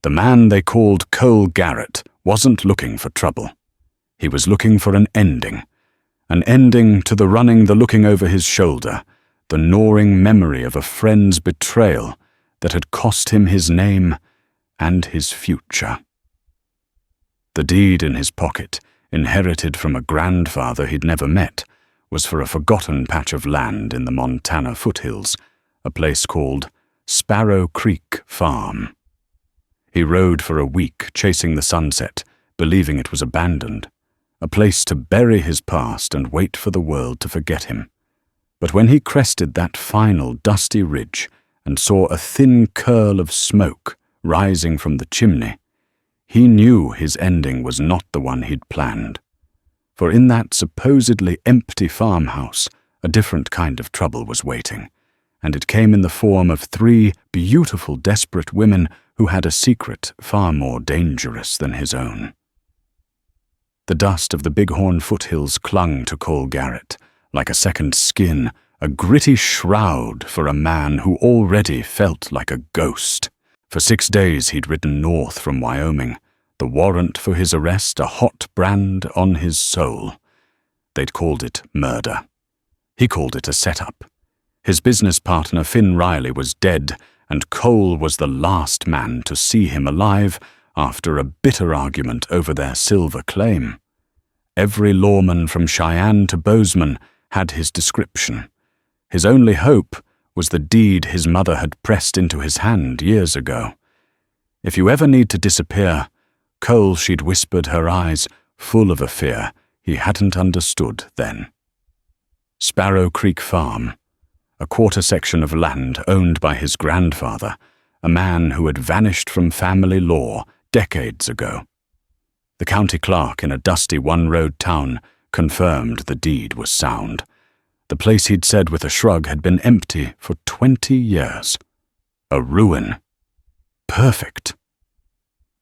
The man they called Cole Garrett wasn't looking for trouble. He was looking for an ending to the running, the looking over his shoulder, the gnawing memory of a friend's betrayal that had cost him his name and his future. The deed in his pocket, inherited from a grandfather he'd never met, was for a forgotten patch of land in the Montana foothills, a place called Sparrow Creek Farm. He rode for a week, chasing the sunset, believing it was abandoned, a place to bury his past and wait for the world to forget him. But when he crested that final dusty ridge and saw a thin curl of smoke rising from the chimney, he knew his ending was not the one he'd planned. For in that supposedly empty farmhouse, a different kind of trouble was waiting, and it came in the form of 3 beautiful, desperate women who had a secret far more dangerous than his own. The dust of the Bighorn foothills clung to Cole Garrett like a second skin, a gritty shroud for a man who already felt like a ghost. For 6 days he'd ridden north from Wyoming, the warrant for his arrest a hot brand on his soul. They'd called it murder. He called it a setup. His business partner Finn Riley was dead, and Cole was the last man to see him alive after a bitter argument over their silver claim. Every lawman from Cheyenne to Bozeman had his description. His only hope was the deed his mother had pressed into his hand years ago. If you ever need to disappear, Cole, she'd whispered, her eyes full of a fear he hadn't understood then. Sparrow Creek Farm, a quarter section of land owned by his grandfather, a man who had vanished from family law decades ago. The county clerk in a dusty one-road town confirmed the deed was sound. The place, he'd said with a shrug, had been empty for 20 years. A ruin. Perfect.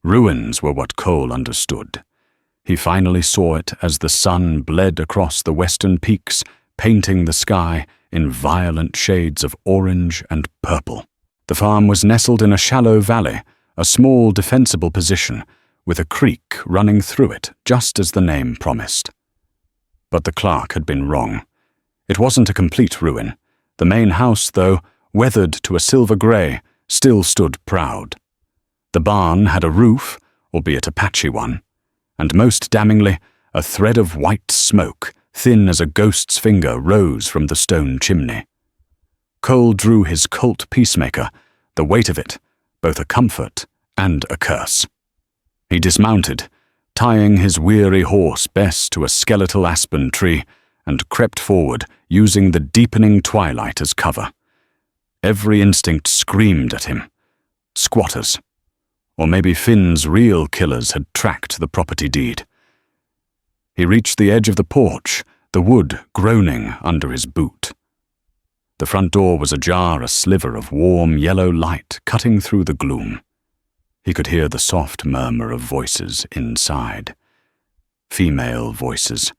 Ruins were what Cole understood. He finally saw it as the sun bled across the western peaks, painting the sky in violent shades of orange and purple. The farm was nestled in a shallow valley, a small defensible position, with a creek running through it, just as the name promised. But the clerk had been wrong. It wasn't a complete ruin. The main house, though, weathered to a silver grey, still stood proud. The barn had a roof, albeit a patchy one, and most damningly, a thread of white smoke, thin as a ghost's finger, rose from the stone chimney. Cole drew his Colt Peacemaker, the weight of it, both a comfort and a curse. He dismounted, tying his weary horse best to a skeletal aspen tree, and crept forward, using the deepening twilight as cover. Every instinct screamed at him. Squatters. Or maybe Finn's real killers had tracked the property deed. He reached the edge of the porch, the wood groaning under his boot. The front door was ajar, a sliver of warm yellow light cutting through the gloom. He could hear the soft murmur of voices inside. Female voices.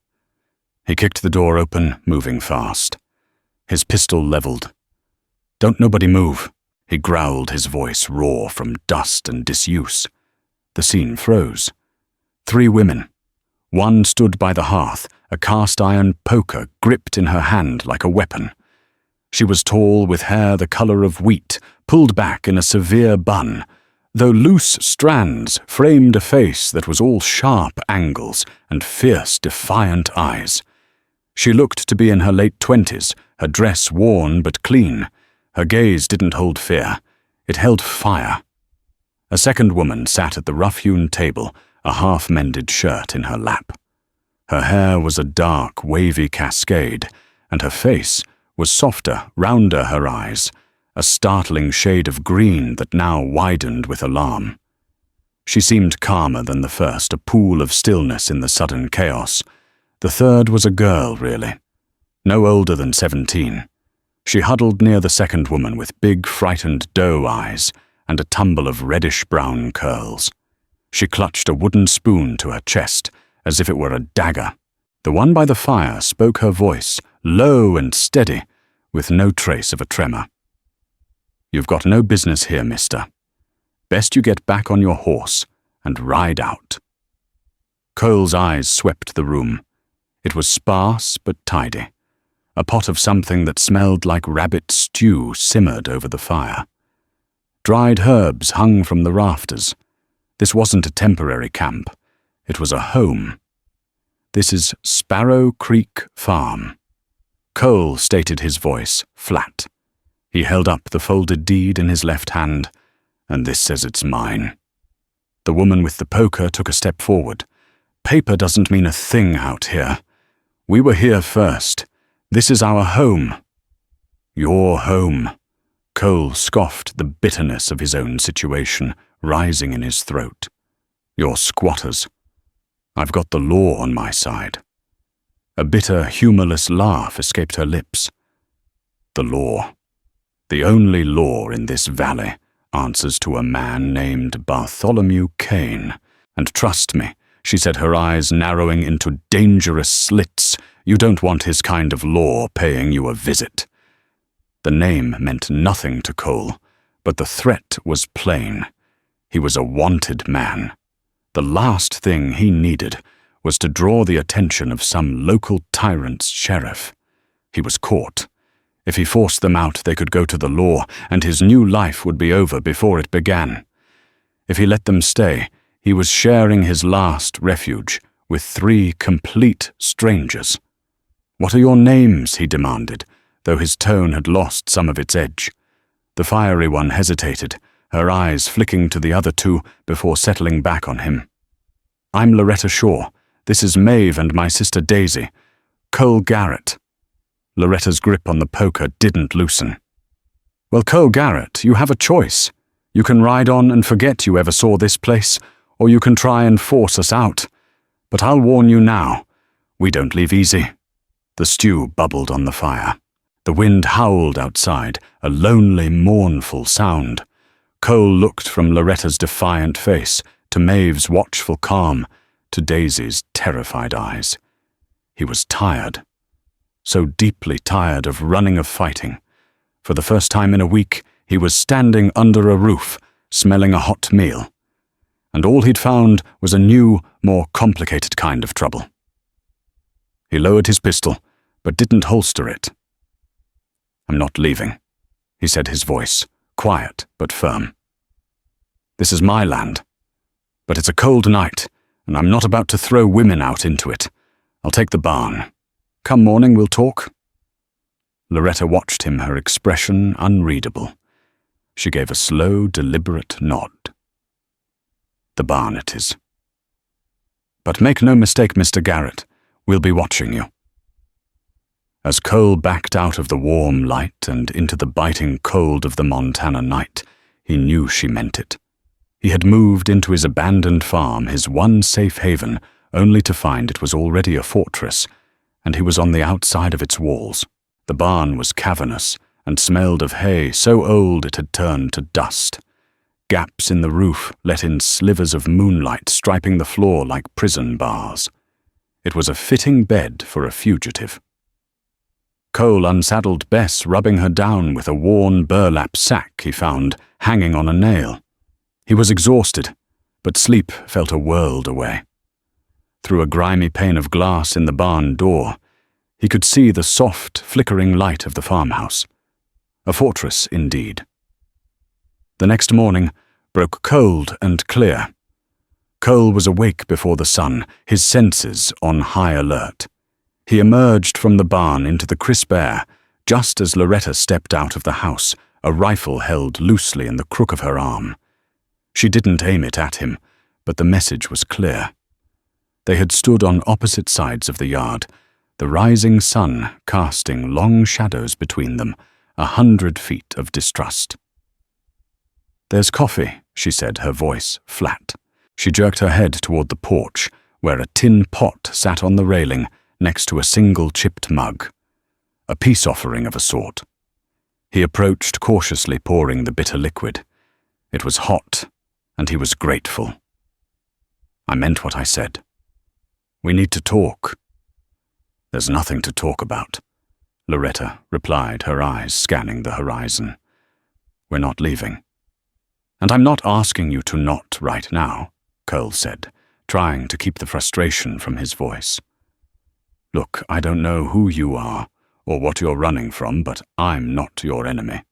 He kicked the door open, moving fast. His pistol leveled. "Don't nobody move," he growled, his voice raw from dust and disuse. The scene froze. 3 women. One stood by the hearth, a cast-iron poker gripped in her hand like a weapon. She was tall, with hair the colour of wheat, pulled back in a severe bun, though loose strands framed a face that was all sharp angles and fierce, defiant eyes. She looked to be in her late 20s, her dress worn but clean. Her gaze didn't hold fear. It held fire. A second woman sat at the rough-hewn table, a half-mended shirt in her lap. Her hair was a dark, wavy cascade, and her face was softer, rounder her eyes, a startling shade of green that now widened with alarm. She seemed calmer than the first, a pool of stillness in the sudden chaos. The third was a girl, really. No older than 17. She huddled near the second woman with big, frightened doe eyes and a tumble of reddish-brown curls. She clutched a wooden spoon to her chest, as if it were a dagger. The one by the fire spoke her voice, low and steady, with no trace of a tremor. "You've got no business here, mister." Best you get back on your horse and ride out." Cole's eyes swept the room. It was sparse but tidy. A pot of something that smelled like rabbit stew simmered over the fire. Dried herbs hung from the rafters. This wasn't a temporary camp. It was a home. "This is Sparrow Creek Farm." Cole stated his voice flat. He held up the folded deed in his left hand. "And this says it's mine." The woman with the poker took a step forward. "Paper doesn't mean a thing out here. We were here first. This is our home." "Your home." Cole scoffed, the bitterness of his own situation rising in his throat. "You're squatters. I've got the law on my side." A bitter, humorless laugh escaped her lips. "The law. The only law in this valley answers to a man named Bartholomew Kane. And trust me," she said, her eyes narrowing into dangerous slits, "you don't want his kind of law paying you a visit." The name meant nothing to Cole, but the threat was plain. He was a wanted man. The last thing he needed was to draw the attention of some local tyrant's sheriff. He was caught. If he forced them out, they could go to the law, and his new life would be over before it began. If he let them stay, he was sharing his last refuge with 3 complete strangers. "What are your names?" he demanded, though his tone had lost some of its edge. The fiery one hesitated, her eyes flicking to the other 2 before settling back on him. "I'm Loretta Shaw. This is Maeve and my sister Daisy. Cole Garrett." Loretta's grip on the poker didn't loosen. "Well, Cole Garrett, you have a choice. You can ride on and forget you ever saw this place, or you can try and force us out. But I'll warn you now, we don't leave easy." The stew bubbled on the fire. The wind howled outside, a lonely, mournful sound. Cole looked from Loretta's defiant face to Maeve's watchful calm, to Daisy's terrified eyes. He was tired. So deeply tired of running, of fighting. For the first time in a week, he was standing under a roof, smelling a hot meal. And all he'd found was a new, more complicated kind of trouble. He lowered his pistol, but didn't holster it. "I'm not leaving," he said, his voice quiet but firm. "This is my land. But it's a cold night, and I'm not about to throw women out into it. I'll take the barn. Come morning, we'll talk." Loretta watched him, her expression unreadable. She gave a slow, deliberate nod. "The barn it is. But make no mistake, Mr. Garrett, we'll be watching you." As Cole backed out of the warm light and into the biting cold of the Montana night, he knew she meant it. He had moved into his abandoned farm, his one safe haven, only to find it was already a fortress, and he was on the outside of its walls. The barn was cavernous and smelled of hay so old it had turned to dust. Gaps in the roof let in slivers of moonlight striping the floor like prison bars. It was a fitting bed for a fugitive. Cole unsaddled Bess, rubbing her down with a worn burlap sack he found hanging on a nail. He was exhausted, but sleep felt a world away. Through a grimy pane of glass in the barn door, he could see the soft, flickering light of the farmhouse. A fortress, indeed. The next morning broke cold and clear. Cole was awake before the sun, his senses on high alert. He emerged from the barn into the crisp air, just as Loretta stepped out of the house, a rifle held loosely in the crook of her arm. She didn't aim it at him, but the message was clear. They had stood on opposite sides of the yard, the rising sun casting long shadows between them, 100 feet of distrust. "There's coffee," she said, her voice flat. She jerked her head toward the porch, where a tin pot sat on the railing next to a single chipped mug. A peace offering of a sort. He approached, cautiously pouring the bitter liquid. It was hot, and he was grateful. "I meant what I said. We need to talk." "There's nothing to talk about," Loretta replied, her eyes scanning the horizon. "We're not leaving." "And I'm not asking you to not right now," Cole said, trying to keep the frustration from his voice. "Look, I don't know who you are or what you're running from, but I'm not your enemy.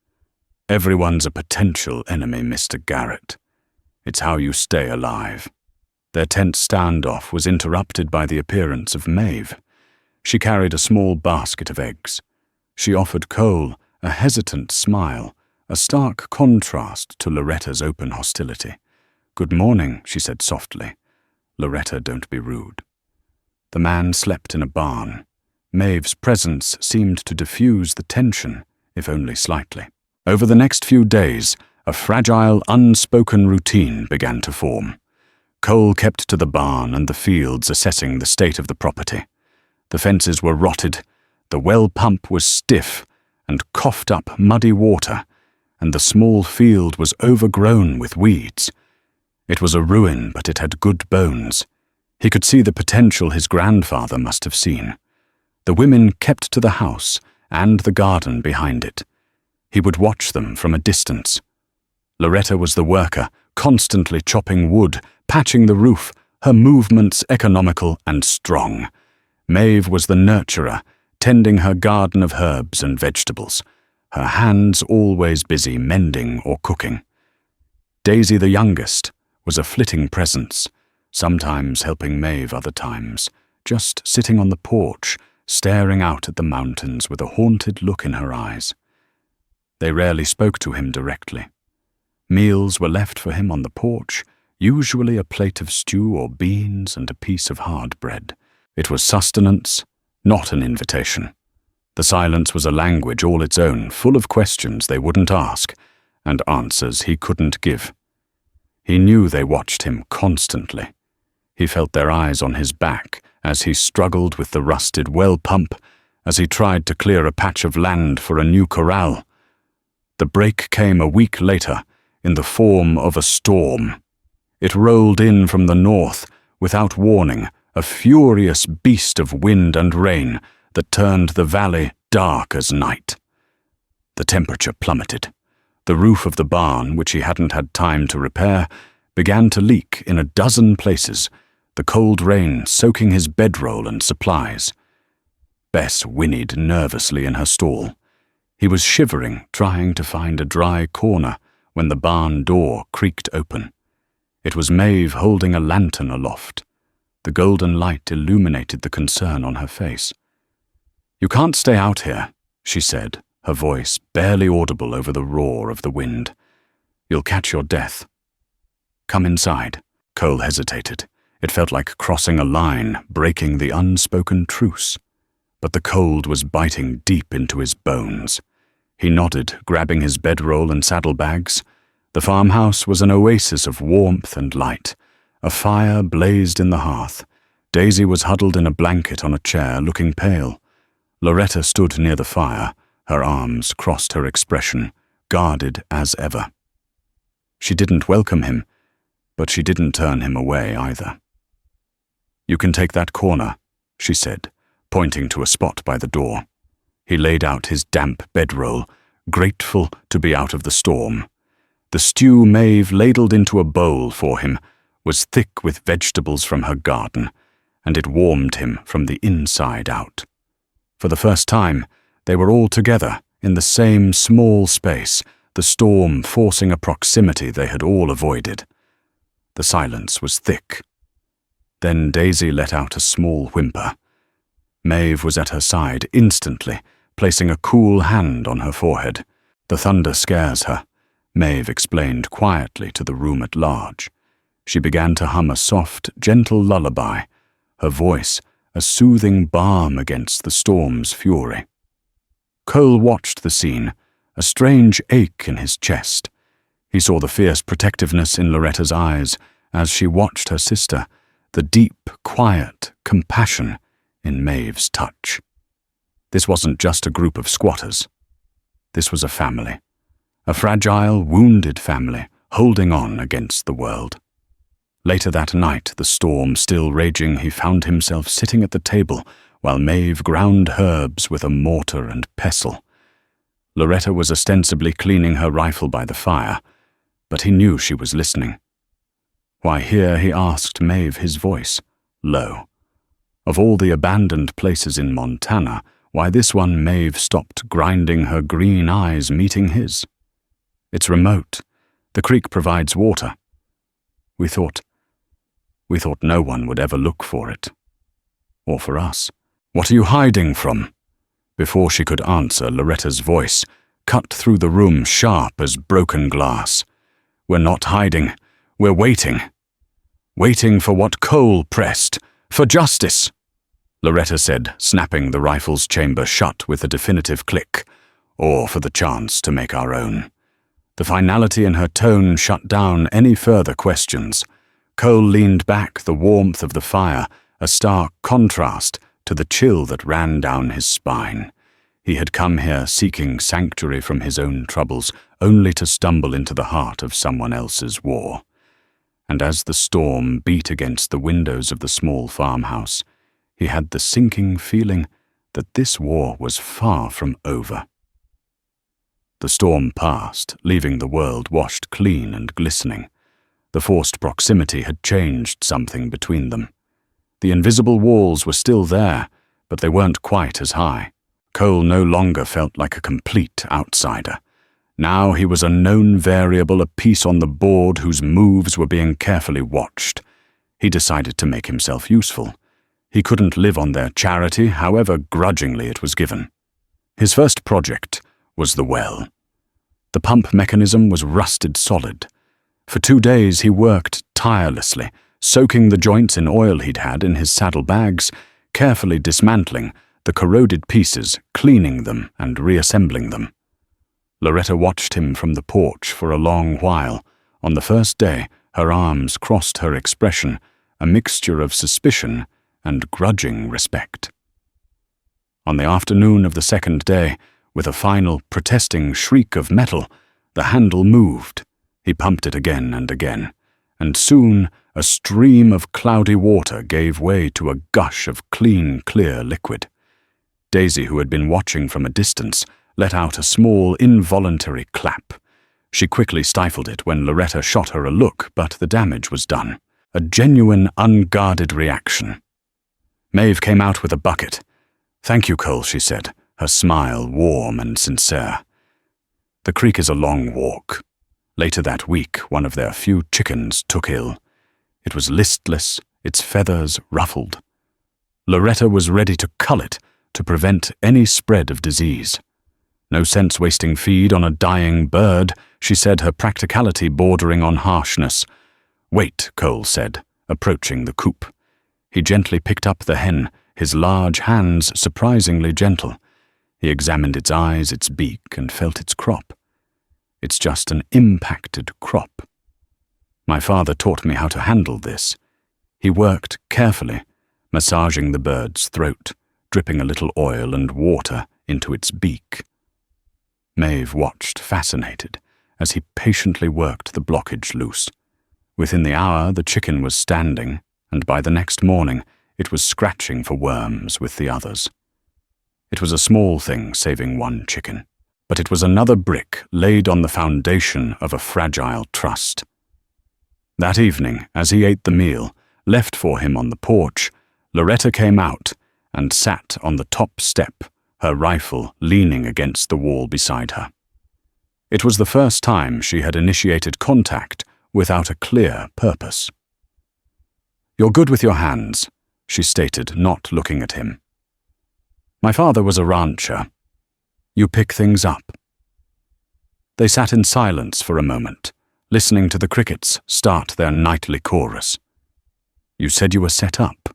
Everyone's a potential enemy, Mr. Garrett. It's how you stay alive." Their tense standoff was interrupted by the appearance of Maeve. She carried a small basket of eggs. She offered Cole a hesitant smile, a stark contrast to Loretta's open hostility. "Good morning," she said softly. "Loretta, don't be rude." The man slept in a barn. Maeve's presence seemed to diffuse the tension, if only slightly. Over the next few days, a fragile, unspoken routine began to form. Cole kept to the barn and the fields, assessing the state of the property. The fences were rotted, the well pump was stiff and coughed up muddy water, and the small field was overgrown with weeds. It was a ruin, but it had good bones. He could see the potential his grandfather must have seen. The women kept to the house and the garden behind it. He would watch them from a distance. Loretta was the worker, constantly chopping wood, patching the roof, her movements economical and strong. Maeve was the nurturer, tending her garden of herbs and vegetables, her hands always busy mending or cooking. Daisy, the youngest, was a flitting presence, sometimes helping Maeve, other times, just sitting on the porch, staring out at the mountains with a haunted look in her eyes. They rarely spoke to him directly. Meals were left for him on the porch, usually a plate of stew or beans and a piece of hard bread. It was sustenance, not an invitation. The silence was a language all its own, full of questions they wouldn't ask, and answers he couldn't give. He knew they watched him constantly. He felt their eyes on his back as he struggled with the rusted well pump, as he tried to clear a patch of land for a new corral. The break came a week later, in the form of a storm. It rolled in from the north, without warning, a furious beast of wind and rain that turned the valley dark as night. The temperature plummeted. The roof of the barn, which he hadn't had time to repair, began to leak in a dozen places, the cold rain soaking his bedroll and supplies. Bess whinnied nervously in her stall. He was shivering, trying to find a dry corner, when the barn door creaked open. It was Maeve holding a lantern aloft. The golden light illuminated the concern on her face. "You can't stay out here," she said, her voice barely audible over the roar of the wind. "You'll catch your death." "Come inside." Cole hesitated. It felt like crossing a line, breaking the unspoken truce. But the cold was biting deep into his bones. He nodded, grabbing his bedroll and saddlebags. The farmhouse was an oasis of warmth and light. A fire blazed in the hearth. Daisy was huddled in a blanket on a chair, looking pale. Loretta stood near the fire, her arms crossed her expression, guarded as ever. She didn't welcome him, but she didn't turn him away either. "You can take that corner," she said, pointing to a spot by the door. He laid out his damp bedroll, grateful to be out of the storm. The stew Maeve ladled into a bowl for him was thick with vegetables from her garden, and it warmed him from the inside out. For the first time, they were all together in the same small space, the storm forcing a proximity they had all avoided. The silence was thick. Then Daisy let out a small whimper. Maeve was at her side instantly, placing a cool hand on her forehead. "The thunder scares her," Maeve explained quietly to the room at large. She began to hum a soft, gentle lullaby, her voice a soothing balm against the storm's fury. Cole watched the scene, a strange ache in his chest. He saw the fierce protectiveness in Loretta's eyes as she watched her sister, the deep, quiet compassion in Maeve's touch. This wasn't just a group of squatters. This was a family, a fragile, wounded family holding on against the world. Later that night, the storm still raging, he found himself sitting at the table while Maeve ground herbs with a mortar and pestle. Loretta was ostensibly cleaning her rifle by the fire, but he knew she was listening. Why, here he asked Maeve his voice, low. Of all the abandoned places in Montana, why this one Maeve stopped grinding her green eyes meeting his? It's remote. The creek provides water. We thought no one would ever look for it. Or for us. What are you hiding from? Before she could answer, Loretta's voice cut through the room sharp as broken glass. We're not hiding. We're waiting. Waiting for what Cole pressed. For justice, Loretta said, snapping the rifle's chamber shut with a definitive click, or for the chance to make our own. The finality in her tone shut down any further questions. Cole leaned back, the warmth of the fire, a stark contrast to the chill that ran down his spine. He had come here seeking sanctuary from his own troubles, only to stumble into the heart of someone else's war. And as the storm beat against the windows of the small farmhouse, he had the sinking feeling that this war was far from over. The storm passed, leaving the world washed clean and glistening. The forced proximity had changed something between them. The invisible walls were still there, but they weren't quite as high. Cole no longer felt like a complete outsider. Now he was a known variable, a piece on the board whose moves were being carefully watched. He decided to make himself useful. He couldn't live on their charity, however grudgingly it was given. His first project was the well. The pump mechanism was rusted solid. For 2 days he worked tirelessly, soaking the joints in oil he'd had in his saddlebags, carefully dismantling the corroded pieces, cleaning them and reassembling them. Loretta watched him from the porch for a long while. On the first day, her arms crossed her expression, a mixture of suspicion and grudging respect. On the afternoon of the second day, with a final protesting shriek of metal, the handle moved. He pumped it again, and soon a stream of cloudy water gave way to a gush of clean, clear liquid. Daisy, who had been watching from a distance, let out a small, involuntary clap. She quickly stifled it when Loretta shot her a look, but the damage was done. A genuine, unguarded reaction. Maeve came out with a bucket. "Thank you, Cole," she said, her smile warm and sincere. The creek is a long walk. Later that week, one of their few chickens took ill. It was listless, its feathers ruffled. Loretta was ready to cull it to prevent any spread of disease. No sense wasting feed on a dying bird, she said, her practicality bordering on harshness. "Wait," Cole said, approaching the coop. He gently picked up the hen, his large hands surprisingly gentle. He examined its eyes, its beak, and felt its crop. It's just an impacted crop. My father taught me how to handle this. He worked carefully, massaging the bird's throat, dripping a little oil and water into its beak. Maeve watched, fascinated, as he patiently worked the blockage loose. Within the hour, the chicken was standing, and by the next morning, it was scratching for worms with the others. It was a small thing, saving one chicken, but it was another brick laid on the foundation of a fragile trust. That evening, as he ate the meal, left for him on the porch, Loretta came out and sat on the top step, her rifle leaning against the wall beside her. It was the first time she had initiated contact without a clear purpose. "You're good with your hands," she stated, not looking at him. "My father was a rancher. You pick things up." They sat in silence for a moment, listening to the crickets start their nightly chorus. "You said you were set up,"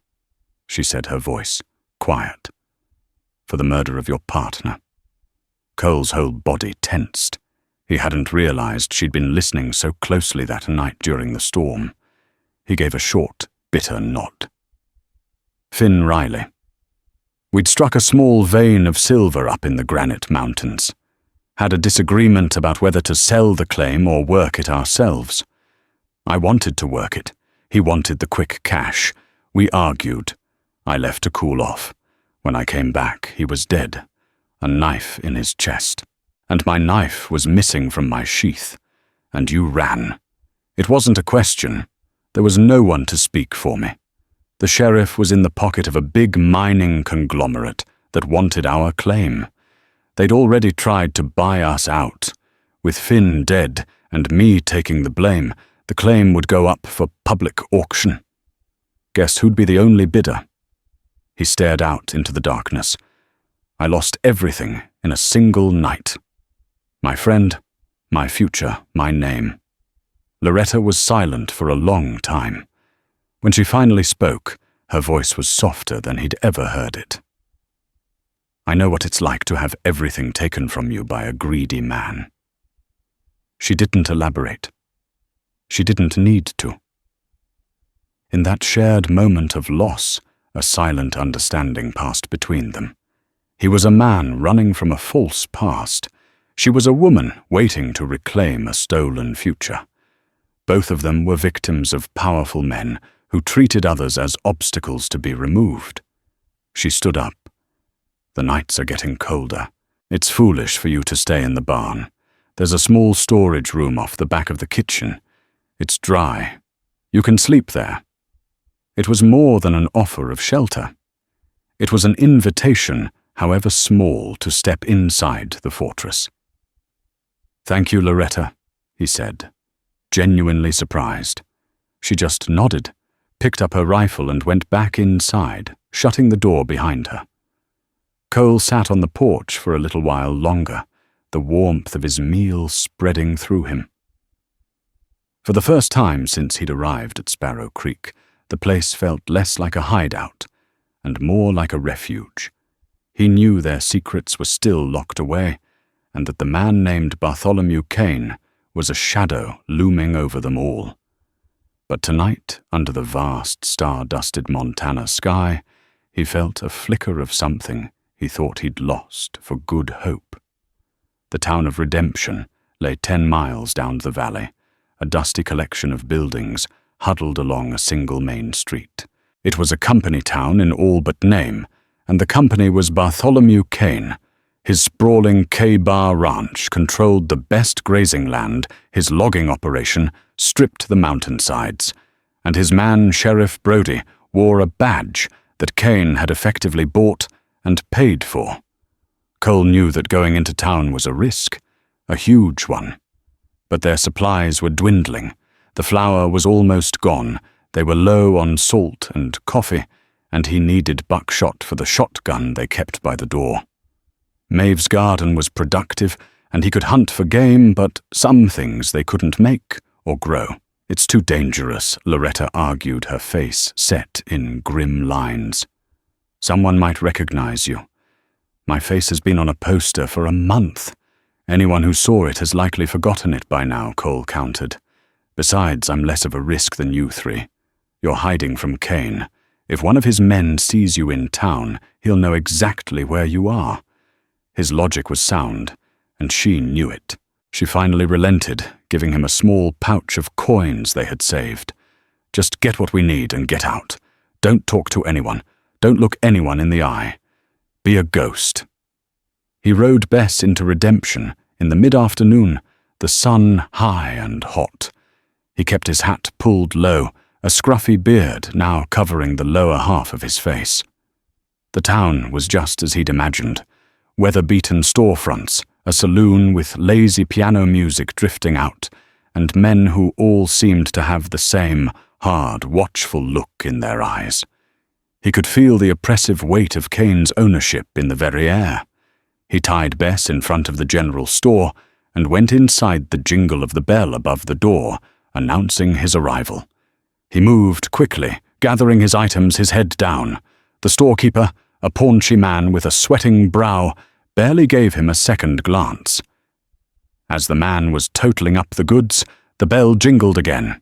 she said, her voice quiet. "For the murder of your partner." Cole's whole body tensed. He hadn't realized she'd been listening so closely that night during the storm. He gave a short, bitter nod. "Finn Riley. We'd struck a small vein of silver up in the Granite Mountains. Had a disagreement about whether to sell the claim or work it ourselves. I wanted to work it. He wanted the quick cash. We argued. I left to cool off. When I came back, he was dead, a knife in his chest. And my knife was missing from my sheath. and you ran. It wasn't a question. There was no one to speak for me. The sheriff was in the pocket of a big mining conglomerate that wanted our claim. They'd already tried to buy us out. With Finn dead and me taking the blame, the claim would go up for public auction. Guess who'd be the only bidder? He stared out into the darkness. I lost everything in a single night. My friend, my future, my name. Loretta was silent for a long time. When she finally spoke, her voice was softer than he'd ever heard it. I know what it's like to have everything taken from you by a greedy man. She didn't elaborate. She didn't need to. In that shared moment of loss, a silent understanding passed between them. He was a man running from a false past. She was a woman waiting to reclaim a stolen future. Both of them were victims of powerful men who treated others as obstacles to be removed. She stood up. The nights are getting colder. It's foolish for you to stay in the barn. There's a small storage room off the back of the kitchen. It's dry. You can sleep there. It was more than an offer of shelter. It was an invitation, however small, to step inside the fortress. "Thank you, Loretta," he said, genuinely surprised. She just nodded, picked up her rifle and went back inside, shutting the door behind her. Cole sat on the porch for a little while longer, the warmth of his meal spreading through him. For the first time since he'd arrived at Sparrow Creek, the place felt less like a hideout and more like a refuge. He knew their secrets were still locked away, and that the man named Bartholomew Kane was a shadow looming over them all. But tonight, under the vast, star-dusted Montana sky, he felt a flicker of something he thought he'd lost for good hope. The town of Redemption lay 10 miles down the valley, a dusty collection of buildings huddled along a single main street. It was a company town in all but name, and the company was Bartholomew Kane. His sprawling K-Bar ranch controlled the best grazing land, his logging operation stripped the mountainsides, and his man, Sheriff Brody, wore a badge that Kane had effectively bought and paid for. Cole knew that going into town was a risk, a huge one. But their supplies were dwindling. The flour was almost gone, they were low on salt and coffee, and he needed buckshot for the shotgun they kept by the door. Maeve's garden was productive, and he could hunt for game, but some things they couldn't make or grow. "It's too dangerous," Loretta argued, her face set in grim lines. "Someone might recognize you. My face has been on a poster for a month. Anyone who saw it has likely forgotten it by now," Cole countered. "Besides, I'm less of a risk than you three. You're hiding from Kane. If one of his men sees you in town, he'll know exactly where you are." His logic was sound, and she knew it. She finally relented, giving him a small pouch of coins they had saved. "Just get what we need and get out. Don't talk to anyone. Don't look anyone in the eye. Be a ghost." He rode Bess into Redemption in the mid-afternoon, the sun high and hot. He kept his hat pulled low, a scruffy beard now covering the lower half of his face. The town was just as he'd imagined. Weather-beaten storefronts, a saloon with lazy piano music drifting out, and men who all seemed to have the same hard, watchful look in their eyes. He could feel the oppressive weight of Kane's ownership in the very air. He tied Bess in front of the general store and went inside the jingle of the bell above the door, announcing his arrival. He moved quickly, gathering his items, his head down. The storekeeper, a paunchy man with a sweating brow, barely gave him a second glance. As the man was totaling up the goods, the bell jingled again.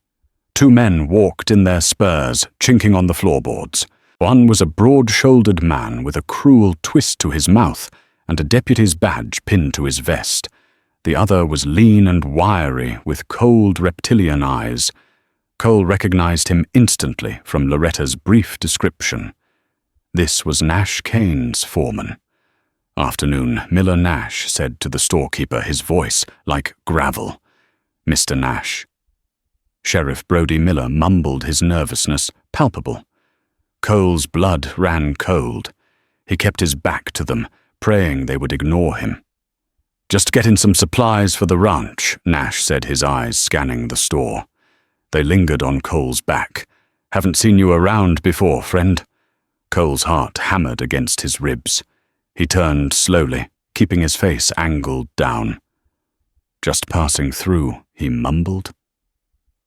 2 men walked in their spurs, chinking on the floorboards. One was a broad-shouldered man with a cruel twist to his mouth and a deputy's badge pinned to his vest. The other was lean and wiry, with cold reptilian eyes. Cole recognized him instantly from Loretta's brief description. This was Nash Kane's foreman. "Afternoon," Miller Nash said to the storekeeper, his voice like gravel. Mr. Nash. Sheriff Brodie Miller mumbled his nervousness, palpable. Cole's blood ran cold. He kept his back to them, praying they would ignore him. "Just getting some supplies for the ranch," Nash said, his eyes scanning the store. They lingered on Cole's back. "Haven't seen you around before, friend." Cole's heart hammered against his ribs. He turned slowly, keeping his face angled down. "Just passing through," he mumbled.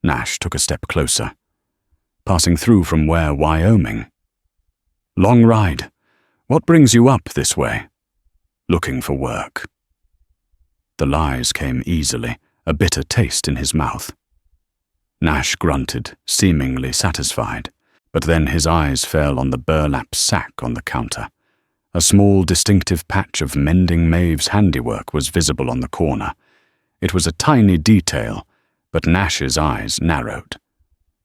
Nash took a step closer. "Passing through from where, Wyoming?" "Long ride. What brings you up this way?" "Looking for work." The lies came easily, a bitter taste in his mouth. Nash grunted, seemingly satisfied, but then his eyes fell on the burlap sack on the counter. A small, distinctive patch of mending Maeve's handiwork was visible on the corner. It was a tiny detail, but Nash's eyes narrowed.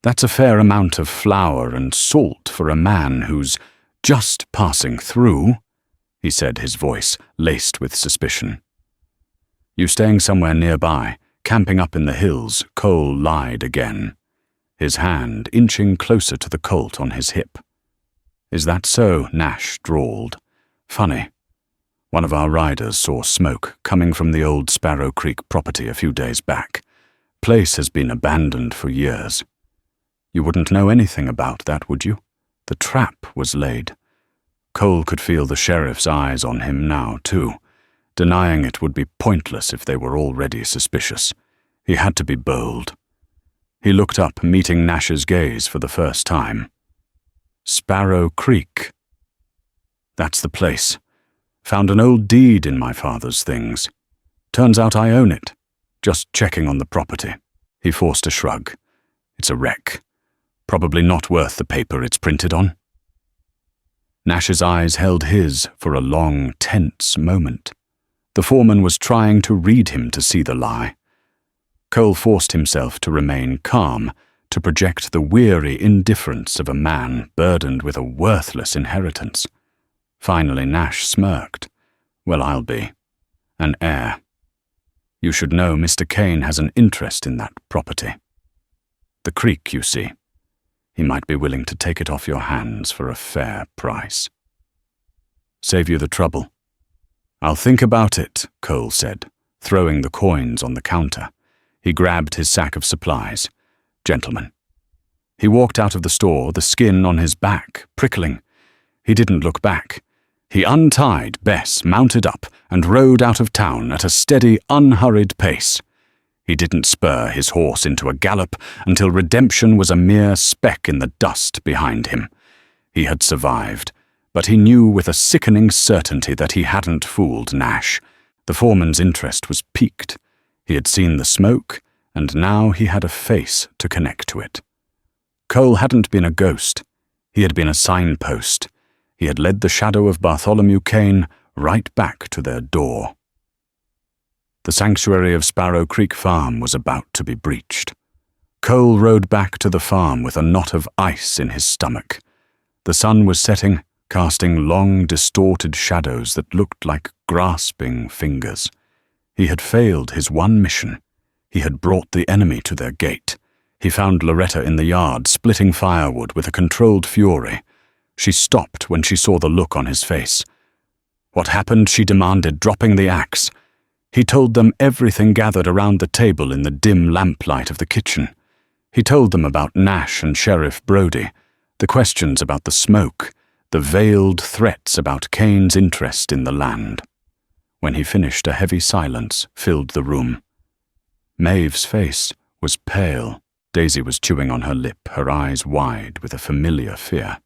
"That's a fair amount of flour and salt for a man who's just passing through," he said, his voice laced with suspicion. "You staying somewhere nearby, camping up in the hills?" Cole lied again, his hand inching closer to the Colt on his hip. "Is that so?" Nash drawled. "Funny. One of our riders saw smoke coming from the old Sparrow Creek property a few days back. Place has been abandoned for years. You wouldn't know anything about that, would you? The trap was laid." Cole could feel the sheriff's eyes on him now, too. Denying it would be pointless if they were already suspicious. He had to be bold. He looked up, meeting Nash's gaze for the first time. "Sparrow Creek. That's the place. Found an old deed in my father's things. Turns out I own it. Just checking on the property." He forced a shrug. "It's a wreck. Probably not worth the paper it's printed on." Nash's eyes held his for a long, tense moment. The foreman was trying to read him to see the lie. Cole forced himself to remain calm, to project the weary indifference of a man burdened with a worthless inheritance. Finally Nash smirked. "Well, I'll be. An heir. You should know Mr. Kane has an interest in that property. The creek, you see. He might be willing to take it off your hands for a fair price. Save you the trouble." "I'll think about it," Cole said, throwing the coins on the counter. He grabbed his sack of supplies. "Gentlemen." He walked out of the store, the skin on his back prickling. He didn't look back. He untied Bess, mounted up, and rode out of town at a steady, unhurried pace. He didn't spur his horse into a gallop until redemption was a mere speck in the dust behind him. He had survived, but he knew with a sickening certainty that he hadn't fooled Nash. The foreman's interest was piqued. He had seen the smoke, and now he had a face to connect to it. Cole hadn't been a ghost. He had been a signpost. He had led the shadow of Bartholomew Kane right back to their door. The sanctuary of Sparrow Creek Farm was about to be breached. Cole rode back to the farm with a knot of ice in his stomach. The sun was setting, casting long, distorted shadows that looked like grasping fingers. He had failed his one mission. He had brought the enemy to their gate. He found Loretta in the yard, splitting firewood with a controlled fury. She stopped when she saw the look on his face. "What happened?" she demanded, dropping the axe. He told them everything gathered around the table in the dim lamplight of the kitchen. He told them about Nash and Sheriff Brodie, the questions about the smoke, the veiled threats about Kane's interest in the land. When he finished, a heavy silence filled the room. Maeve's face was pale. Daisy was chewing on her lip, her eyes wide with a familiar fear.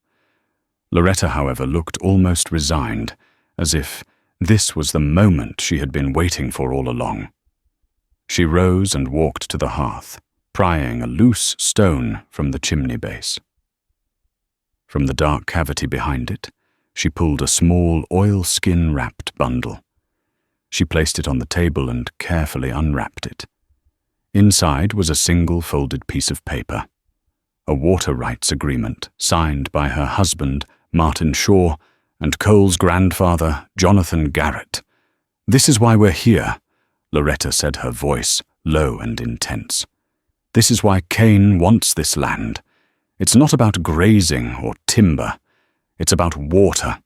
Loretta, however, looked almost resigned, as if this was the moment she had been waiting for all along. She rose and walked to the hearth, prying a loose stone from the chimney base. From the dark cavity behind it, she pulled a small oilskin-wrapped bundle. She placed it on the table and carefully unwrapped it. Inside was a single folded piece of paper, a water rights agreement signed by her husband, Martin Shaw, and Cole's grandfather, Jonathan Garrett. "This is why we're here," Loretta said, her voice low and intense. This is why Cain wants this land. It's not about grazing or timber. It's about water.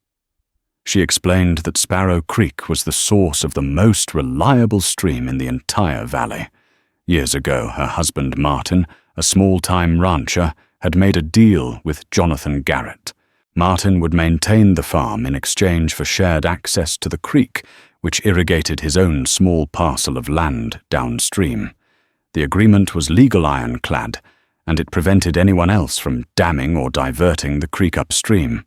She explained that Sparrow Creek was the source of the most reliable stream in the entire valley. Years ago, her husband Martin, a small-time rancher, had made a deal with Jonathan Garrett. Martin would maintain the farm in exchange for shared access to the creek, which irrigated his own small parcel of land downstream. The agreement was legal ironclad, and it prevented anyone else from damming or diverting the creek upstream.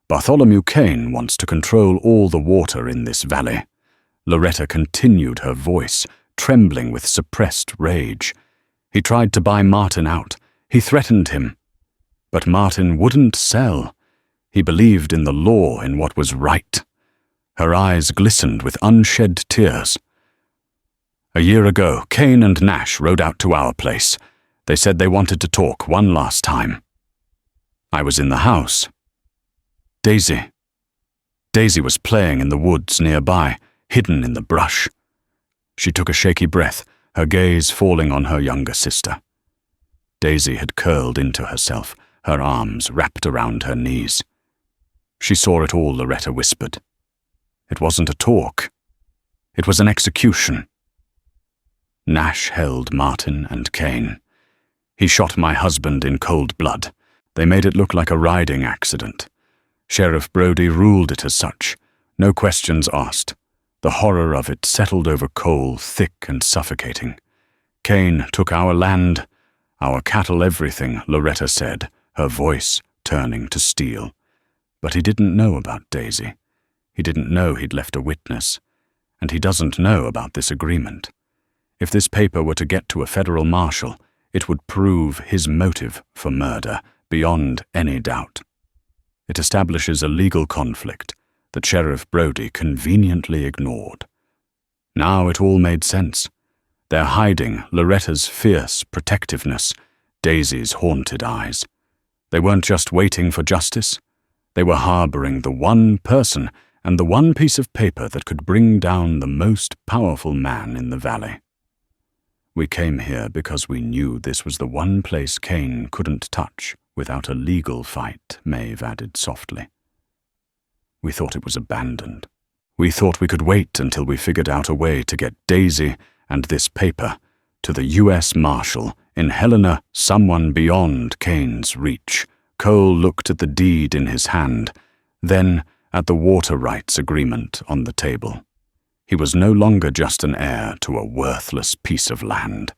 Bartholomew Cain wants to control all the water in this valley. Loretta continued, her voice trembling with suppressed rage. He tried to buy Martin out. He threatened him. But Martin wouldn't sell. He believed in the law, in what was right. Her eyes glistened with unshed tears. A year ago, Cain and Nash rode out to our place. They said they wanted to talk one last time. I was in the house. Daisy was playing in the woods nearby, hidden in the brush. She took a shaky breath, her gaze falling on her younger sister. Daisy had curled into herself, her arms wrapped around her knees. She saw it all, Loretta whispered. It wasn't a talk. It was an execution. Nash held Martin and Cain. He shot my husband in cold blood. They made it look like a riding accident. Sheriff Brody ruled it as such. No questions asked. The horror of it settled over Cole, thick and suffocating. Cain took our land, our cattle, everything, Loretta said, her voice turning to steel. But he didn't know about Daisy. He didn't know he'd left a witness. And he doesn't know about this agreement. If this paper were to get to a federal marshal, it would prove his motive for murder beyond any doubt. It establishes a legal conflict that Sheriff Brody conveniently ignored. Now it all made sense. They're hiding Loretta's fierce protectiveness, Daisy's haunted eyes. They weren't just waiting for justice. They were harboring the one person and the one piece of paper that could bring down the most powerful man in the valley. We came here because we knew this was the one place Cain couldn't touch without a legal fight, Maeve added softly. We thought it was abandoned. We thought we could wait until we figured out a way to get Daisy and this paper to the U.S. Marshal in Helena, someone beyond Cain's reach. Cole looked at the deed in his hand, then at the water rights agreement on the table. He was no longer just an heir to a worthless piece of land.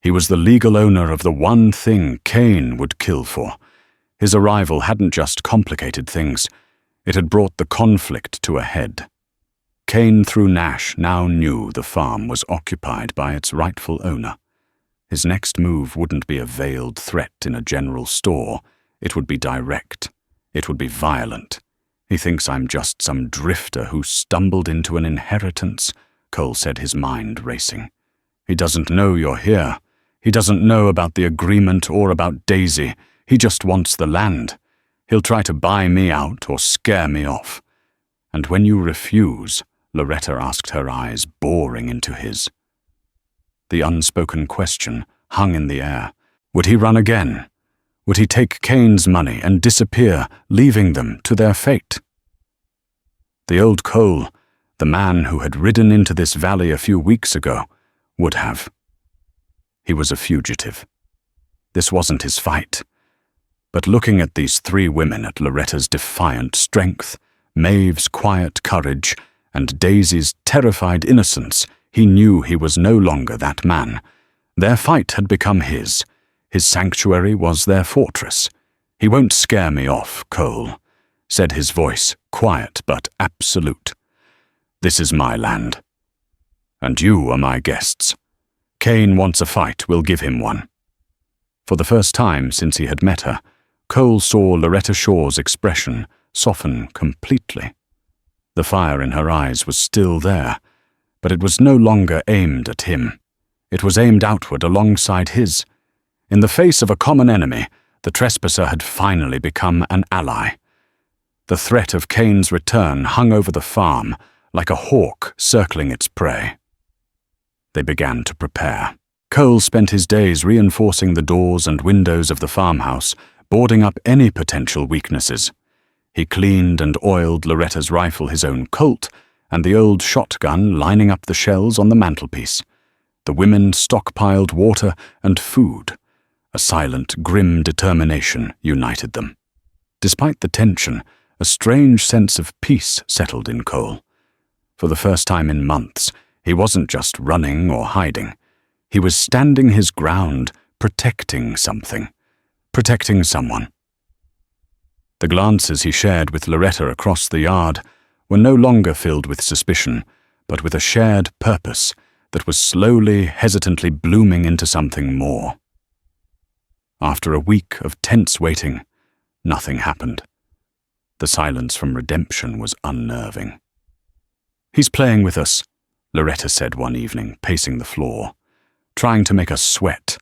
He was the legal owner of the one thing Cain would kill for. His arrival hadn't just complicated things. It had brought the conflict to a head. Cain, through Nash, now knew the farm was occupied by its rightful owner. His next move wouldn't be a veiled threat in a general store. It would be direct. It would be violent. He thinks I'm just some drifter who stumbled into an inheritance, Cole said, his mind racing. He doesn't know you're here. He doesn't know about the agreement or about Daisy. He just wants the land. He'll try to buy me out or scare me off. And when you refuse, Loretta asked, her eyes boring into his. The unspoken question hung in the air. Would he run again? Would he take Cain's money and disappear, leaving them to their fate? The old Cole, the man who had ridden into this valley a few weeks ago, would have. He was a fugitive. This wasn't his fight. But looking at these three women, at Loretta's defiant strength, Maeve's quiet courage, and Daisy's terrified innocence, he knew he was no longer that man. Their fight had become his. His sanctuary was their fortress. He won't scare me off, Cole, said his voice, quiet but absolute. This is my land. And you are my guests. Cain wants a fight, we'll give him one. For the first time since he had met her, Cole saw Loretta Shaw's expression soften completely. The fire in her eyes was still there, but it was no longer aimed at him. It was aimed outward alongside his. In the face of a common enemy, the trespasser had finally become an ally. The threat of Cain's return hung over the farm like a hawk circling its prey. They began to prepare. Cole spent his days reinforcing the doors and windows of the farmhouse, boarding up any potential weaknesses. He cleaned and oiled Loretta's rifle, his own Colt, and the old shotgun lining up the shells on the mantelpiece. The women stockpiled water and food. A silent, grim determination united them. Despite the tension, a strange sense of peace settled in Cole. For the first time in months, he wasn't just running or hiding. He was standing his ground, protecting something, protecting someone. The glances he shared with Loretta across the yard were no longer filled with suspicion, but with a shared purpose that was slowly, hesitantly blooming into something more. After a week of tense waiting, nothing happened. The silence from Redemption was unnerving. "He's playing with us," Loretta said one evening, pacing the floor, "trying to make us sweat,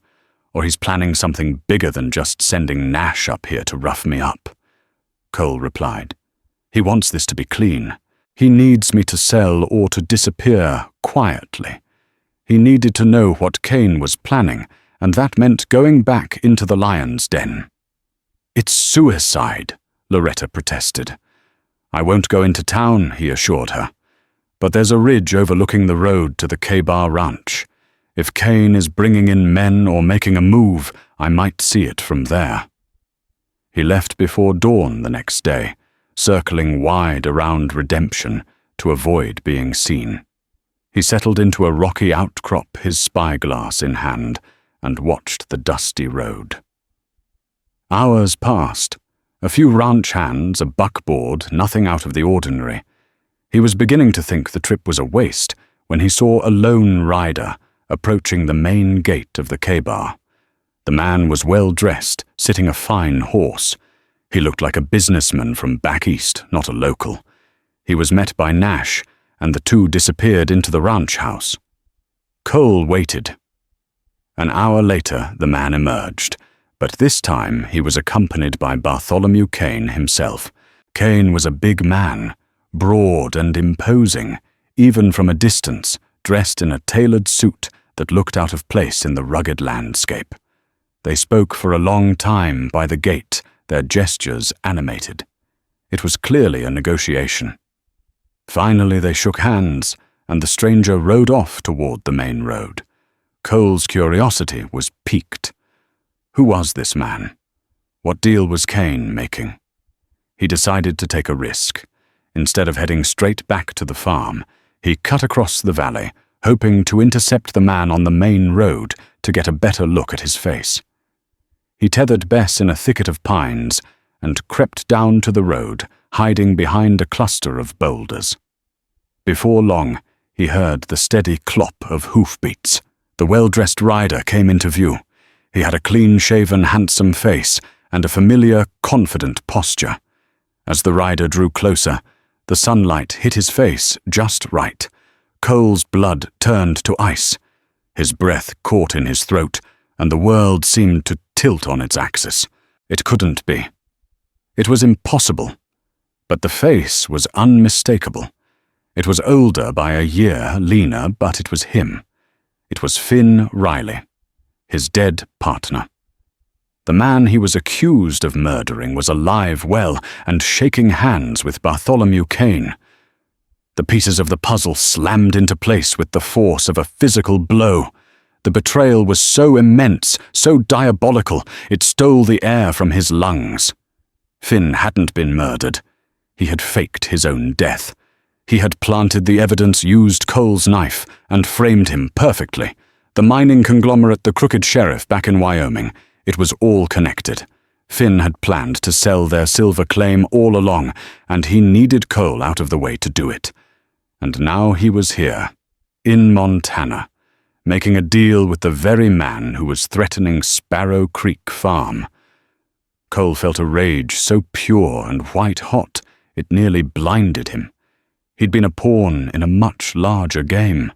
or he's planning something bigger than just sending Nash up here to rough me up." Cole replied, "He wants this to be clean. He needs me to sell or to disappear quietly. He needed to know what Kane was planning, and that meant going back into the lion's den." "It's suicide," Loretta protested. "I won't go into town," he assured her. "But there's a ridge overlooking the road to the K-Bar ranch. If Kane is bringing in men or making a move, I might see it from there." He left before dawn the next day, circling wide around Redemption to avoid being seen. He settled into a rocky outcrop, his spyglass in hand, and watched the dusty road. Hours passed. A few ranch hands, a buckboard, nothing out of the ordinary. He was beginning to think the trip was a waste when he saw a lone rider approaching the main gate of the K-Bar. The man was well dressed, sitting a fine horse. He looked like a businessman from back east, not a local. He was met by Nash, and the two disappeared into the ranch house. Cole waited. An hour later, the man emerged, but this time he was accompanied by Bartholomew Kane himself. Kane was a big man, broad and imposing, even from a distance, dressed in a tailored suit that looked out of place in the rugged landscape. They spoke for a long time by the gate, their gestures animated. It was clearly a negotiation. Finally they shook hands, and the stranger rode off toward the main road. Cole's curiosity was piqued. Who was this man? What deal was Kane making? He decided to take a risk. Instead of heading straight back to the farm, he cut across the valley, hoping to intercept the man on the main road to get a better look at his face. He tethered Bess in a thicket of pines and crept down to the road, hiding behind a cluster of boulders. Before long, he heard the steady clop of hoofbeats. The well-dressed rider came into view. He had a clean-shaven, handsome face and a familiar, confident posture. As the rider drew closer, the sunlight hit his face just right. Cole's blood turned to ice. His breath caught in his throat, and the world seemed to tilt on its axis. It couldn't be. It was impossible. But the face was unmistakable. It was older by a year, leaner, but it was him. It was Finn Riley, his dead partner. The man he was accused of murdering was alive well and shaking hands with Bartholomew Kane. The pieces of the puzzle slammed into place with the force of a physical blow. The betrayal was so immense, so diabolical, it stole the air from his lungs. Finn hadn't been murdered. He had faked his own death. He had planted the evidence, used Cole's knife, and framed him perfectly. The mining conglomerate, the crooked sheriff back in Wyoming, it was all connected. Finn had planned to sell their silver claim all along, and he needed Cole out of the way to do it. And now he was here, in Montana, making a deal with the very man who was threatening Sparrow Creek Farm. Cole felt a rage so pure and white-hot it nearly blinded him. He'd been a pawn in a much larger game.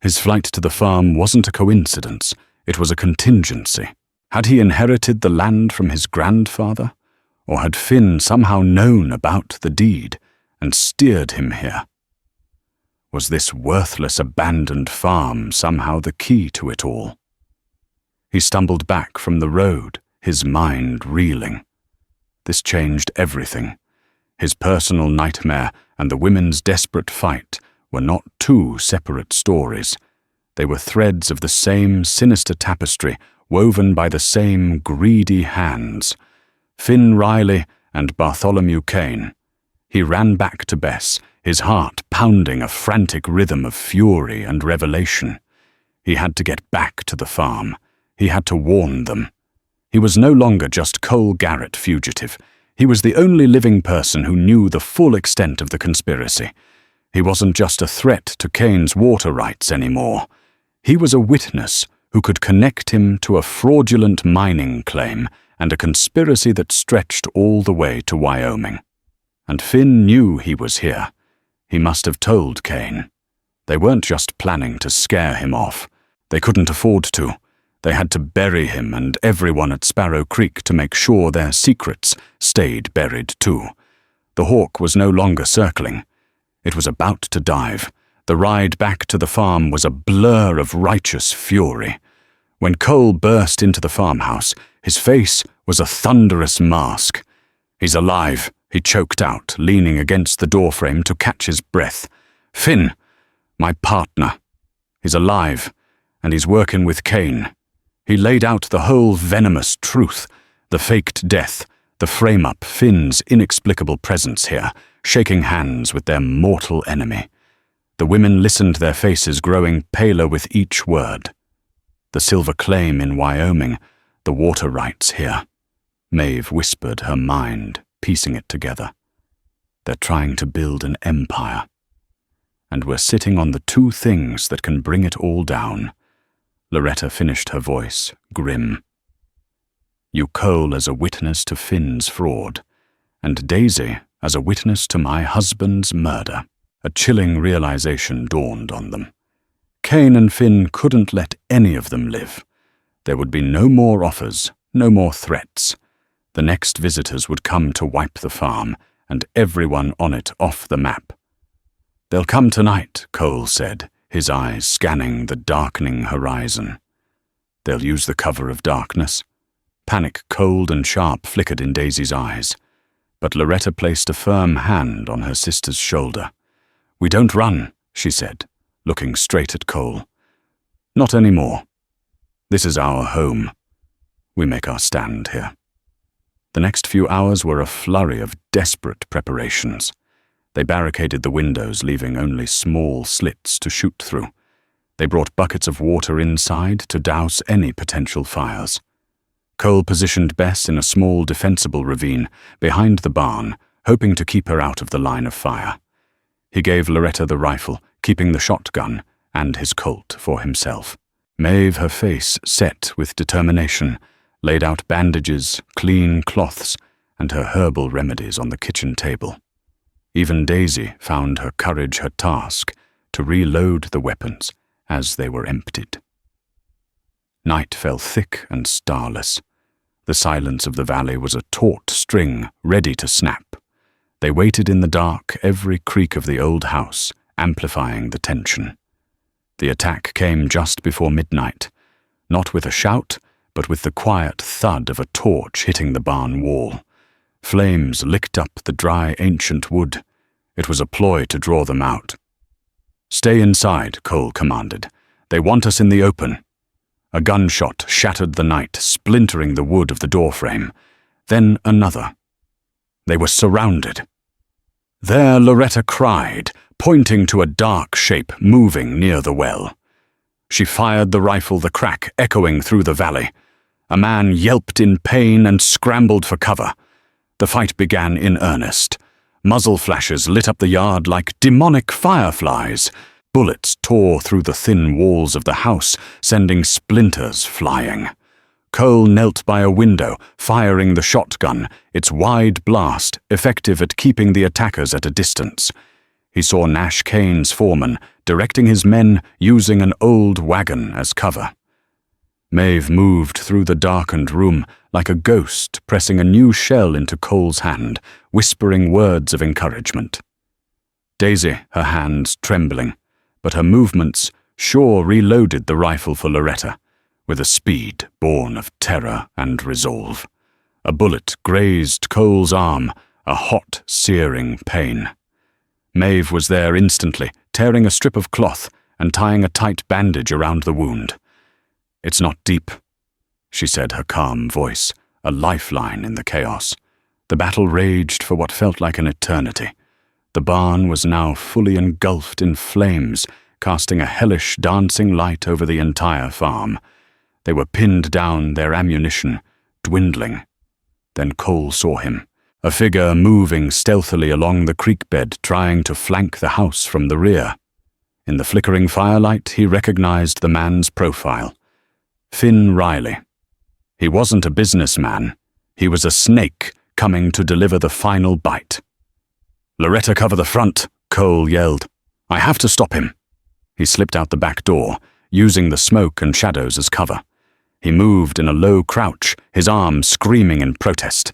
His flight to the farm wasn't a coincidence, it was a contingency. Had he inherited the land from his grandfather? Or had Finn somehow known about the deed and steered him here? Was this worthless abandoned farm somehow the key to it all? He stumbled back from the road, his mind reeling. This changed everything. His personal nightmare and the women's desperate fight were not two separate stories. They were threads of the same sinister tapestry, woven by the same greedy hands. Finn Riley and Bartholomew Kane. He ran back to Bess, his heart pounding a frantic rhythm of fury and revelation. He had to get back to the farm. He had to warn them. He was no longer just Cole Garrett fugitive. He was the only living person who knew the full extent of the conspiracy. He wasn't just a threat to Kane's water rights anymore. He was a witness who could connect him to a fraudulent mining claim and a conspiracy that stretched all the way to Wyoming. And Finn knew he was here. He must have told Kane. They weren't just planning to scare him off. They couldn't afford to. They had to bury him and everyone at Sparrow Creek to make sure their secrets stayed buried too. The hawk was no longer circling. It was about to dive. The ride back to the farm was a blur of righteous fury. When Cole burst into the farmhouse, his face was a thunderous mask. "He's alive," he choked out, leaning against the doorframe to catch his breath. "Finn, my partner. He's alive, and he's working with Kane." He laid out the whole venomous truth, the faked death, the frame-up Finn's inexplicable presence here, shaking hands with their mortal enemy. The women listened, their faces growing paler with each word. The silver claim in Wyoming, the water rights here. Maeve whispered, her mind piecing it together. They're trying to build an empire. And we're sitting on the two things that can bring it all down. Loretta finished her voice, grim. You, Cole, as a witness to Finn's fraud, and Daisy as a witness to my husband's murder. A chilling realization dawned on them. Kane and Finn couldn't let any of them live. There would be no more offers, no more threats. The next visitors would come to wipe the farm, and everyone on it off the map. They'll come tonight, Cole said, his eyes scanning the darkening horizon. They'll use the cover of darkness. Panic, cold and sharp, flickered in Daisy's eyes. But Loretta placed a firm hand on her sister's shoulder. We don't run, she said, looking straight at Cole. Not anymore. This is our home. We make our stand here. The next few hours were a flurry of desperate preparations. They barricaded the windows, leaving only small slits to shoot through. They brought buckets of water inside to douse any potential fires. Cole positioned Bess in a small defensible ravine behind the barn, hoping to keep her out of the line of fire. He gave Loretta the rifle, keeping the shotgun and his Colt for himself. Maeve, her face set with determination, laid out bandages, clean cloths, and her herbal remedies on the kitchen table. Even Daisy found her courage her task to reload the weapons as they were emptied. Night fell thick and starless. The silence of the valley was a taut string ready to snap. They waited in the dark, every creak of the old house amplifying the tension. The attack came just before midnight, not with a shout, but with the quiet thud of a torch hitting the barn wall. Flames licked up the dry ancient wood. It was a ploy to draw them out. Stay inside, Cole commanded. They want us in the open. A gunshot shattered the night, splintering the wood of the doorframe. Then another. They were surrounded. There Loretta cried, pointing to a dark shape moving near the well. She fired the rifle, the crack echoing through the valley. A man yelped in pain and scrambled for cover. The fight began in earnest. Muzzle flashes lit up the yard like demonic fireflies. Bullets tore through the thin walls of the house, sending splinters flying. Cole knelt by a window, firing the shotgun, its wide blast effective at keeping the attackers at a distance. He saw Nash Kane's foreman directing his men using an old wagon as cover. Maeve moved through the darkened room like a ghost, pressing a new shell into Cole's hand, whispering words of encouragement. Daisy, her hands trembling, but her movements sure reloaded the rifle for Loretta, with a speed born of terror and resolve. A bullet grazed Cole's arm, a hot, searing pain. Maeve was there instantly, tearing a strip of cloth and tying a tight bandage around the wound. "It's not deep," she said, her calm voice a lifeline in the chaos. The battle raged for what felt like an eternity. The barn was now fully engulfed in flames, casting a hellish, dancing light over the entire farm. They were pinned down, their ammunition dwindling. Then Cole saw him, a figure moving stealthily along the creek bed, trying to flank the house from the rear. In the flickering firelight, he recognized the man's profile. Finn Riley. He wasn't a businessman. He was a snake coming to deliver the final bite. "Loretta, cover the front," Cole yelled. "I have to stop him." He slipped out the back door, using the smoke and shadows as cover. He moved in a low crouch, his arm screaming in protest.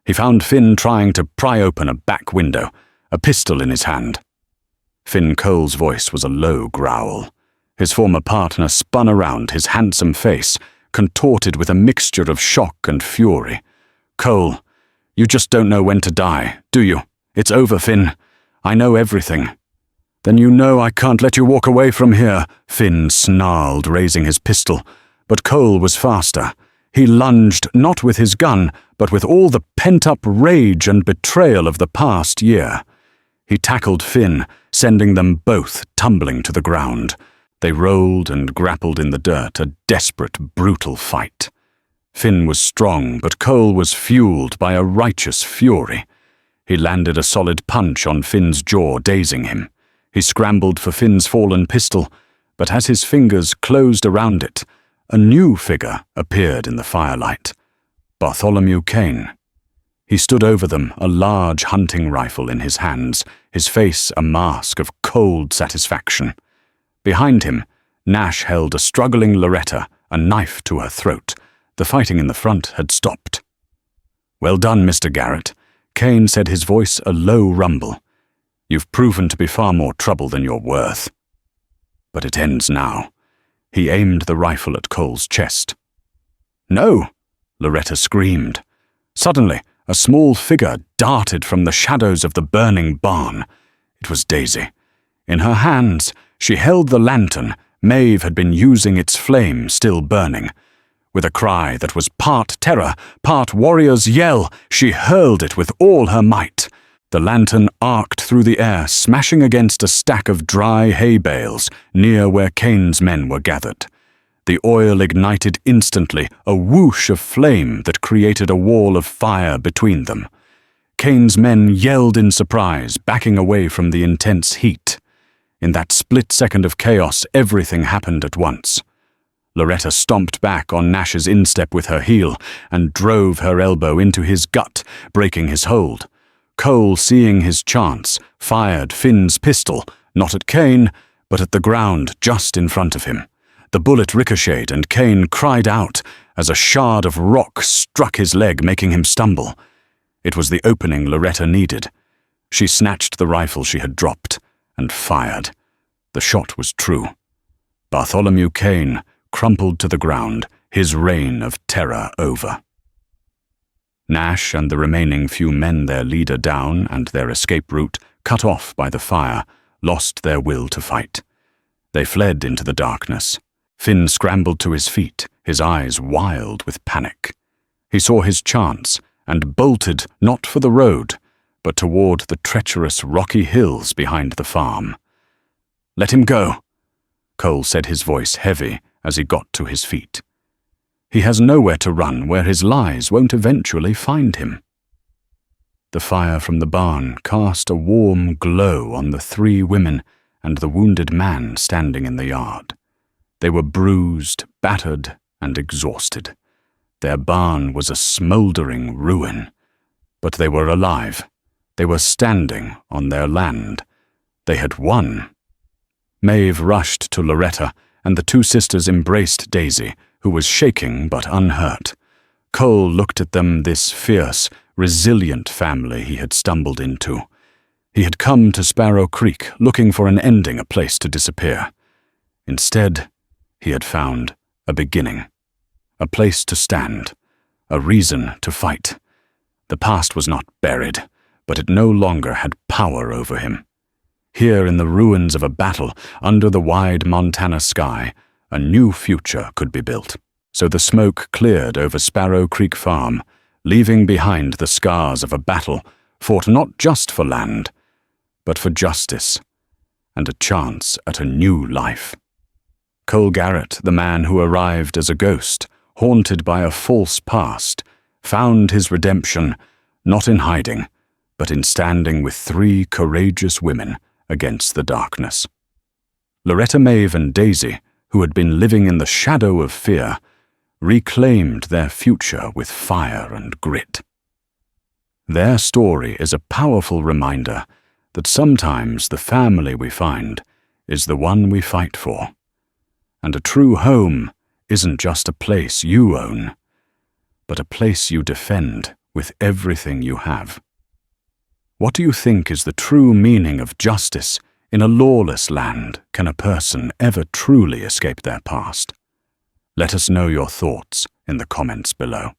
He found Finn trying to pry open a back window, a pistol in his hand. Finn Cole's voice was a low growl. His former partner spun around, his handsome face contorted with a mixture of shock and fury. "Cole, you just don't know when to die, do you? It's over, Finn. I know everything." "Then you know I can't let you walk away from here," Finn snarled, raising his pistol. But Cole was faster. He lunged not with his gun, but with all the pent-up rage and betrayal of the past year. He tackled Finn, sending them both tumbling to the ground. They rolled and grappled in the dirt, a desperate, brutal fight. Finn was strong, but Cole was fueled by a righteous fury. He landed a solid punch on Finn's jaw, dazing him. He scrambled for Finn's fallen pistol, but as his fingers closed around it, a new figure appeared in the firelight. Bartholomew Kane. He stood over them, a large hunting rifle in his hands, his face a mask of cold satisfaction. Behind him, Nash held a struggling Loretta, a knife to her throat. The fighting in the front had stopped. "Well done, Mr. Garrett," Kane said, his voice a low rumble. "You've proven to be far more trouble than you're worth. But it ends now." He aimed the rifle at Cole's chest. "No!" Loretta screamed. Suddenly, a small figure darted from the shadows of the burning barn. It was Daisy. In her hands, she held the lantern Maeve had been using, its flame still burning. With a cry that was part terror, part warrior's yell, she hurled it with all her might. The lantern arced through the air, smashing against a stack of dry hay bales near where Kane's men were gathered. The oil ignited instantly, a whoosh of flame that created a wall of fire between them. Kane's men yelled in surprise, backing away from the intense heat. In that split second of chaos, everything happened at once. Loretta stomped back on Nash's instep with her heel and drove her elbow into his gut, breaking his hold. Cole, seeing his chance, fired Finn's pistol, not at Kane, but at the ground just in front of him. The bullet ricocheted and Kane cried out as a shard of rock struck his leg, making him stumble. It was the opening Loretta needed. She snatched the rifle she had dropped and fired. The shot was true. Bartholomew Kane crumpled to the ground, his reign of terror over. Nash and the remaining few men, their leader down and their escape route cut off by the fire, lost their will to fight. They fled into the darkness. Finn scrambled to his feet, his eyes wild with panic. He saw his chance and bolted not for the road, but toward the treacherous rocky hills behind the farm. "Let him go," Cole said, his voice heavy as he got to his feet. "He has nowhere to run where his lies won't eventually find him." The fire from the barn cast a warm glow on the 3 women and the wounded man standing in the yard. They were bruised, battered, and exhausted. Their barn was a smoldering ruin. But they were alive. They were standing on their land. They had won. Maeve rushed to Loretta, and the 2 sisters embraced Daisy, who was shaking but unhurt. Cole looked at them, this fierce, resilient family he had stumbled into. He had come to Sparrow Creek looking for an ending, a place to disappear. Instead, he had found a beginning, a place to stand, a reason to fight. The past was not buried, but it no longer had power over him. Here in the ruins of a battle, under the wide Montana sky, a new future could be built. So the smoke cleared over Sparrow Creek Farm, leaving behind the scars of a battle fought not just for land, but for justice and a chance at a new life. Cole Garrett, the man who arrived as a ghost, haunted by a false past, found his redemption not in hiding, but in standing with 3 courageous women against the darkness. Loretta, Maeve, and Daisy, who had been living in the shadow of fear, reclaimed their future with fire and grit. Their story is a powerful reminder that sometimes the family we find is the one we fight for. And a true home isn't just a place you own, but a place you defend with everything you have. What do you think is the true meaning of justice in a lawless land? Can a person ever truly escape their past? Let us know your thoughts in the comments below.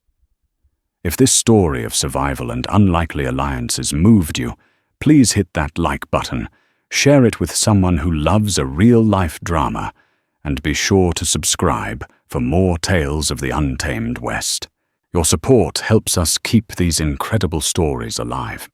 If this story of survival and unlikely alliances moved you, please hit that like button, share it with someone who loves a real-life drama, and be sure to subscribe for more tales of the untamed West. Your support helps us keep these incredible stories alive.